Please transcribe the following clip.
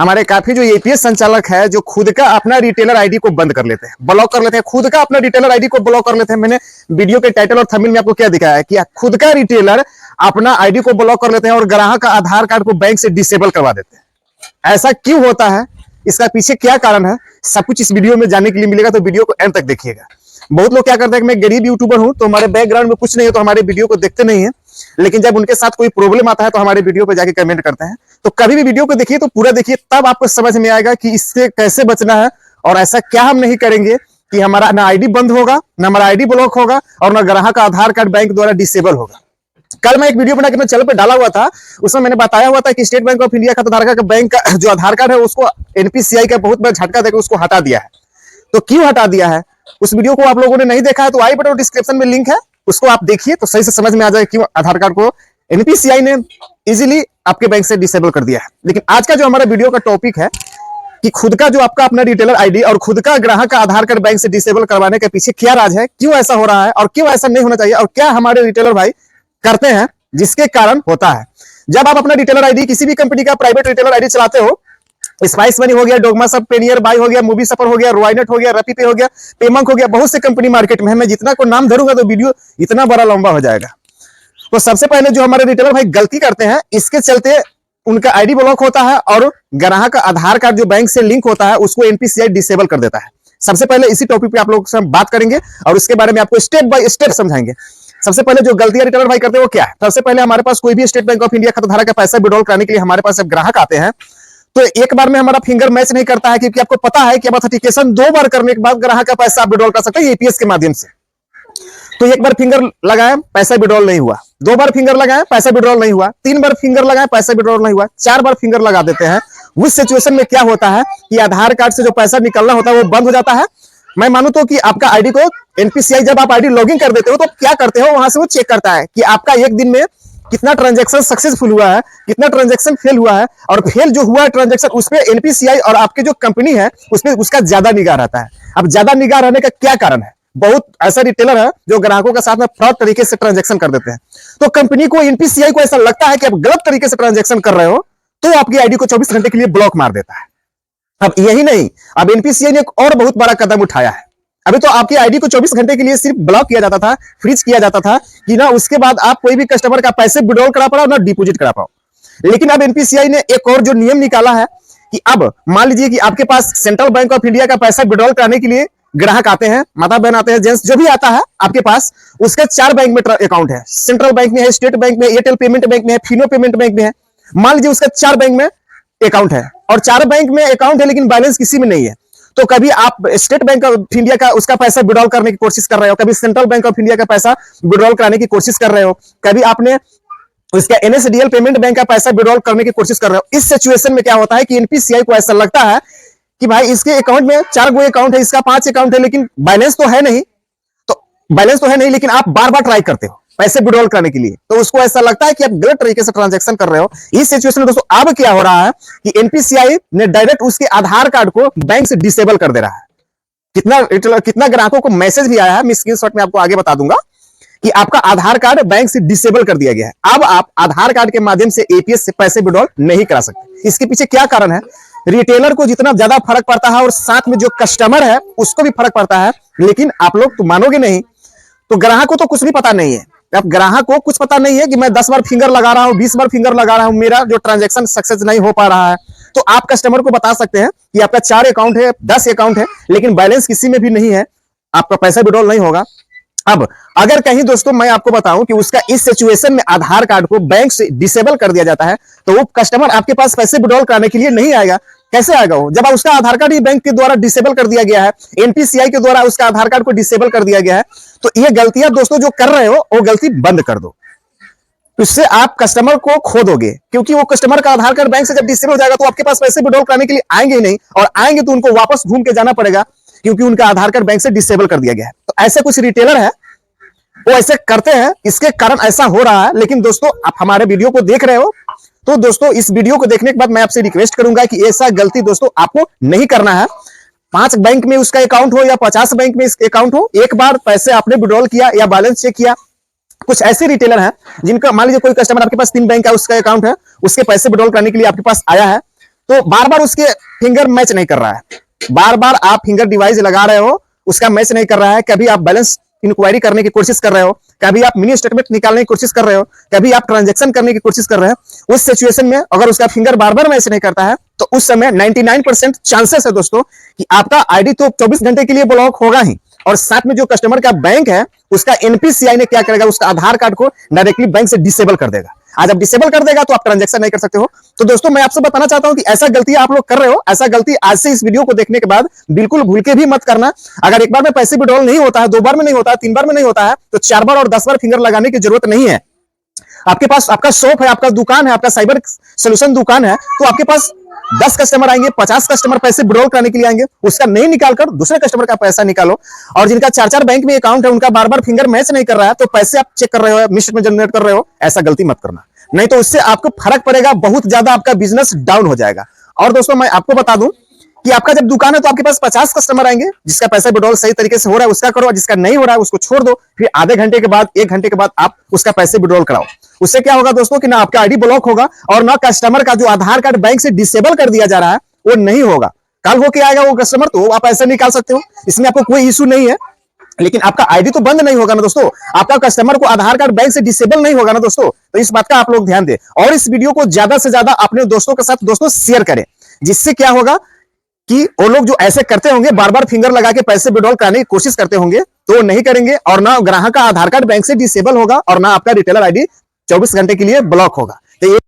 हमारे काफी जो एपीएस संचालक है जो खुद का अपना रिटेलर आईडी को बंद कर लेते हैं, ब्लॉक कर लेते हैं, खुद का अपना रिटेलर आईडी को ब्लॉक कर लेते हैं। मैंने वीडियो के टाइटल और थंबनेल में आपको क्या दिखाया है कि खुद का रिटेलर अपना आईडी को ब्लॉक कर लेते हैं और ग्राहक का आधार कार्ड को बैंक से डिसेबल करवा देते हैं। ऐसा क्यों होता है, इसका पीछे क्या कारण है, सब कुछ इस वीडियो में जानने के लिए मिलेगा, तो वीडियो को एंड तक देखिएगा। बहुत लोग क्या करते हैं कि मैं गरीब यूट्यूबर हूं तो हमारे बैकग्राउंड में कुछ नहीं है तो हमारे वीडियो को देखते नहीं है, लेकिन जब उनके साथ कोई प्रॉब्लम आता है तो हमारे वीडियो पे जाके कमेंट करते हैं। तो कभी भी वीडियो को देखिए तो पूरा देखिए, तब आपको समझ में आएगा कि इससे कैसे बचना है और ऐसा क्या हम नहीं करेंगे कि हमारा ना आईडी बंद होगा, ना हमारा आईडी ब्लॉक होगा और ना ग्राहक का आधार कार्ड बैंक द्वारा डिसेबल होगा। कल मैं एक वीडियो बना के अपने चैनल पे डाला हुआ था, उसमें मैंने बताया हुआ था कि स्टेट बैंक ऑफ इंडिया खाताधारक का बैंक का जो आधार कार्ड है उसको एनपीसीआई का बहुत बड़ा झटका देकर उसको हटा दिया है। तो क्यों हटा दिया है, उस वीडियो को आप लोगों ने नहीं देखा है तो आई बटन और डिस्क्रिप्शन में लिंक है, उसको आप देखिए तो सही से समझ में आ जाए क्यों आधार कार्ड को एनपीसीआई ने इजीली आपके बैंक से डिसेबल कर दिया है। लेकिन आज का जो हमारा वीडियो का टॉपिक है कि खुद का जो आपका अपना रिटेलर आईडी और खुद का ग्राहक का आधार कार्ड बैंक से डिसेबल करवाने के पीछे क्या राज है, क्यों ऐसा हो रहा है और क्यों ऐसा नहीं होना चाहिए और क्या हमारे रिटेलर भाई करते हैं जिसके कारण होता है। जब आप अपना रिटेलर आईडी किसी भी कंपनी का प्राइवेट रिटेलर आईडी चलाते हो, स्पाइस मनी हो गया, डोगमा सब, पेनियर बाय हो गया, मूवी सफर हो गया, रॉयनेट हो गया, रपी पे हो गया, पेमंक हो गया, बहुत से कंपनी मार्केट में है। मैं जितना को नाम धरूंगा तो वीडियो इतना बड़ा लंबा हो जाएगा। तो सबसे पहले जो हमारे रिटेलर भाई गलती करते हैं, इसके चलते उनका आईडी ब्लॉक होता है और ग्राहक का आधार कार्ड जो बैंक से लिंक होता है उसको एनपीसीआई डिसेबल कर देता है। सबसे पहले इसी टॉपिक पे आप लोग से बात करेंगे और उसके बारे में आपको स्टेप बाय स्टेप समझाएंगे। सबसे पहले जो गलतियां रिटेलर भाई करते हैं वो क्या है। सबसे पहले हमारे पास कोई भी स्टेट बैंक ऑफ इंडिया खाताधारक का पैसा विड्रॉल कराने के लिए हमारे पास जब ग्राहक आते हैं तो एक बार में हमारा फिंगर मैच नहीं करता है, क्योंकि आपको पता है कि अब ऑथेंटिकेशन 2 बार करने के बाद ग्राहक का पैसा आप विड्रॉल कर सकते हैं एपीएस के माध्यम से। तो एक बार फिंगर लगाए पैसा विड्रॉल नहीं हुआ, 2 बार फिंगर लगाए पैसा विड्रॉल नहीं हुआ, 3 बार फिंगर लगाए पैसा विड्रॉल नहीं हुआ, 4 बार फिंगर लगा देते हैं। उस सिचुएशन में क्या होता है कि आधार कार्ड से जो पैसा निकलना होता है वो बंद हो जाता है। मैं मानूं तो कि आपका आईडी को एनपीसीआई जब आप आईडी लॉगिन कर देते हो तो क्या करते हो, वहां से वो चेक करता है कि आपका एक दिन में कितना ट्रांजैक्शन सक्सेसफुल हुआ है, कितना ट्रांजैक्शन फेल हुआ है, और फेल जो हुआ है ट्रांजैक्शन उस पे एनपीसीआई और आपके जो कंपनी है उसमें उसका ज्यादा निगाह रहता है। अब ज्यादा निगाह रहने का क्या कारण है, बहुत ऐसा रिटेलर है जो ग्राहकों के साथ में फ्रॉड तरीके से ट्रांजैक्शन कर देते हैं। तो कंपनी को एनपीसीआई को ऐसा लगता है कि आप गलत तरीके से ट्रांजैक्शन कर रहे हो तो आपकी आईडी को 24 घंटे के लिए ब्लॉक मार देता है। अब यही नहीं, अब एनपीसीआई ने एक और बहुत बड़ा कदम उठाया है। अभी तो आपकी आईडी को 24 घंटे के लिए सिर्फ ब्लॉक किया जाता था, फ्रीज किया जाता था कि ना उसके बाद आप कोई भी कस्टमर का पैसे विड्रॉल करा पाओ ना डिपॉजिट करा पाओ। लेकिन अब एनपीसीआई ने एक और जो नियम निकाला है कि अब मान लीजिए कि आपके पास सेंट्रल बैंक ऑफ इंडिया का पैसा विड्रॉल कराने के लिए ग्राहक आते हैं, माता बहन आते हैं, जेंट्स जो भी आता है आपके पास, उसके 4 बैंक में अकाउंट है। सेंट्रल बैंक में है, स्टेट बैंक में, एयरटेल पेमेंट बैंक में है, फिनो पेमेंट बैंक में है। मान लीजिए उसका 4 बैंक में अकाउंट है और 4 बैंक में अकाउंट है लेकिन बैलेंस किसी में नहीं है। तो कभी आप स्टेट बैंक ऑफ इंडिया का उसका पैसा विड्रॉल करने की कोशिश कर रहे हो, कभी सेंट्रल बैंक ऑफ इंडिया का पैसा विड्रॉल कराने की कोशिश कर रहे हो, कभी आपने उसका एनएसडीएल पेमेंट बैंक का पैसा विड्रॉल करने की कोशिश कर रहे हो। इस सिचुएशन में क्या होता है कि एनपीसीआई को ऐसा लगता है कि भाई इसके अकाउंट में 4 गो अकाउंट है, इसका 5 अकाउंट है, लेकिन बैलेंस तो है नहीं, लेकिन आप बार बार ट्राई करते हो पैसे विड्रॉल करने के लिए, तो उसको ऐसा लगता है कि आप गलत तरीके से ट्रांजैक्शन कर रहे हो। इस सिचुएशन में दोस्तों अब क्या हो रहा है कि एनपीसीआई ने डायरेक्ट उसके आधार कार्ड को बैंक से डिसेबल कर दे रहा है। कितना ग्राहकों को मैसेज भी आया है, मैं स्क्रीनशॉट में आपको आगे बता दूंगा कि आपका आधार कार्ड बैंक से डिसेबल कर दिया गया है। अब आप आधार कार्ड के माध्यम से एपीएस से पैसे विड्रॉल नहीं करा सकते। इसके पीछे क्या कारण है, रिटेलर को जितना ज्यादा फर्क पड़ता है और साथ में जो कस्टमर है उसको भी फर्क पड़ता है, लेकिन आप लोग तो मानोगे नहीं, तो ग्राहक को तो कुछ भी पता नहीं है। अब ग्राहक को कुछ पता नहीं है कि मैं 10 बार फिंगर लगा रहा हूं, 20 बार फिंगर लगा रहा हूं, मेरा जो ट्रांजैक्शन सक्सेस नहीं हो पा रहा है। तो आप कस्टमर को बता सकते हैं कि आपका 4 अकाउंट है, 10 अकाउंट है, लेकिन बैलेंस किसी में भी नहीं है, आपका पैसा विड्रॉल नहीं होगा। अब अगर कहीं दोस्तों मैं आपको बताऊं कि उसका इस सिचुएशन में आधार कार्ड को बैंक से डिसेबल कर दिया जाता है तो वो कस्टमर आपके पास पैसे विड्रॉल कराने के लिए नहीं आएगा। कैसे आएगा वो, जब उसका आधार कार्ड ही बैंक के द्वारा डिसेबल कर दिया गया है, एनपीसीआई के द्वारा उसका आधार कार्ड को डिसेबल कर दिया गया है। तो ये गलतियां दोस्तों जो कर रहे हो वो गलती बंद कर दो, इससे आप कस्टमर को खो दोगे, क्योंकि वो कस्टमर का आधार कार्ड बैंक से जब डिसेबल हो जाएगा तो आपके पास पैसे विड्रॉल कराने के लिए आएंगे ही नहीं, और आएंगे तो उनको वापस घूम के जाना पड़ेगा क्योंकि उनका आधार कार्ड बैंक से डिसेबल कर दिया गया है। तो ऐसे कुछ रिटेलर है वो ऐसे करते हैं, इसके कारण ऐसा हो रहा है। लेकिन दोस्तों आप हमारे वीडियो को देख रहे हो तो दोस्तों इस वीडियो को देखने के बाद मैं आपसे रिक्वेस्ट करूंगा कि ऐसा गलती दोस्तों आपको नहीं करना है। 5 बैंक में उसका अकाउंट हो या 50 बैंक में इसका अकाउंट हो, एक बार पैसे आपने विड्रॉल किया या बैलेंस चेक किया। कुछ ऐसे रिटेलर हैं जिनका मान लीजिए कोई कस्टमर आपके पास 3 बैंक का उसका अकाउंट है, उसके पैसे विड्रॉल करने के लिए आपके पास आया है, तो बार बार उसके फिंगर मैच नहीं कर रहा है, बार बार आप फिंगर डिवाइस लगा रहे हो, उसका मैच नहीं कर रहा है, कभी आप बैलेंस इंक्वायरी करने की कोशिश कर रहे हो, कभी आप मिनी स्टेटमेंट निकालने की कोशिश कर रहे हो, कभी आप ट्रांजैक्शन करने की कोशिश कर रहे हो, उस सिचुएशन में अगर उसका फिंगर बार बार मैच नहीं करता है तो उस समय 99% चांसेस है दोस्तों कि आपका आईडी तो 24 घंटे के लिए ब्लॉक होगा ही, और साथ में जो कस्टमर का बैंक है उसका एनपीसीआई ने क्या करेगा, उसका आधार कार्ड को डायरेक्टली बैंक से डिसेबल कर देगा। आज जब डिसेबल कर देगा तो आप ट्रांजैक्शन नहीं कर सकते हो। तो दोस्तों मैं आपसे बताना चाहता हूं कि ऐसा गलती आप लोग कर रहे हो, ऐसा गलती आज से इस वीडियो को देखने के बाद बिल्कुल भूल के भी मत करना। अगर एक बार में पैसे विड्रॉल नहीं होता है, 2 बार में नहीं होता है, 3 बार में नहीं होता है, तो 4 बार और 10 बार फिंगर लगाने की जरूरत नहीं है। आपके पास आपका शॉप है, आपका दुकान है, आपका साइबर सोल्यूशन दुकान है, तो आपके पास 10 कस्टमर आएंगे, 50 कस्टमर पैसे विड्रॉल कराने के लिए आएंगे, उसका नहीं निकालकर दूसरे कस्टमर का पैसा निकालो। और जिनका 4-4 बैंक में अकाउंट है, उनका बार बार फिंगर मैच नहीं कर रहा है, तो पैसे आप चेक कर रहे हो, मिस्टेक में जनरेट कर रहे हो, ऐसा गलती मत करना, नहीं तो उससे आपको फर्क पड़ेगा, बहुत ज्यादा आपका बिजनेस डाउन हो जाएगा। और दोस्तों मैं आपको बता दूं कि आपका जब दुकान है तो आपके पास 50 कस्टमर आएंगे, जिसका पैसा विड्रॉल सही तरीके से हो रहा है उसका करो, जिसका नहीं हो रहा है उसको छोड़ दो, फिर आधे घंटे के बाद 1 घंटे के बाद आप उसका पैसे विड्रॉल कराओ। उससे क्या होगा दोस्तों कि ना आपका आईडी ब्लॉक होगा और ना कस्टमर का जो आधार कार्ड बैंक से डिसेबल कर दिया जा रहा है वो नहीं होगा। कल हो के आएगा वो कस्टमर तो आप ऐसे निकाल सकते हो, इसमें आपको कोई इश्यू नहीं है, लेकिन आपका आईडी तो बंद नहीं होगा ना दोस्तों, आपका कस्टमर को आधार कार्ड बैंक से डिसेबल नहीं होगा ना दोस्तों। तो इस बात का आप लोग ध्यान दें और इस वीडियो को ज्यादा से ज्यादा अपने दोस्तों के साथ दोस्तों शेयर करें, जिससे क्या होगा कि वो लोग जो ऐसे करते होंगे, बार बार फिंगर लगा के पैसे विड्रॉल कराने की कोशिश करते होंगे, तो वो नहीं करेंगे और ना ग्राहक का आधार कार्ड बैंक से डिसेबल होगा और ना आपका रिटेलर आईडी 24 घंटे के लिए ब्लॉक होगा। तो ये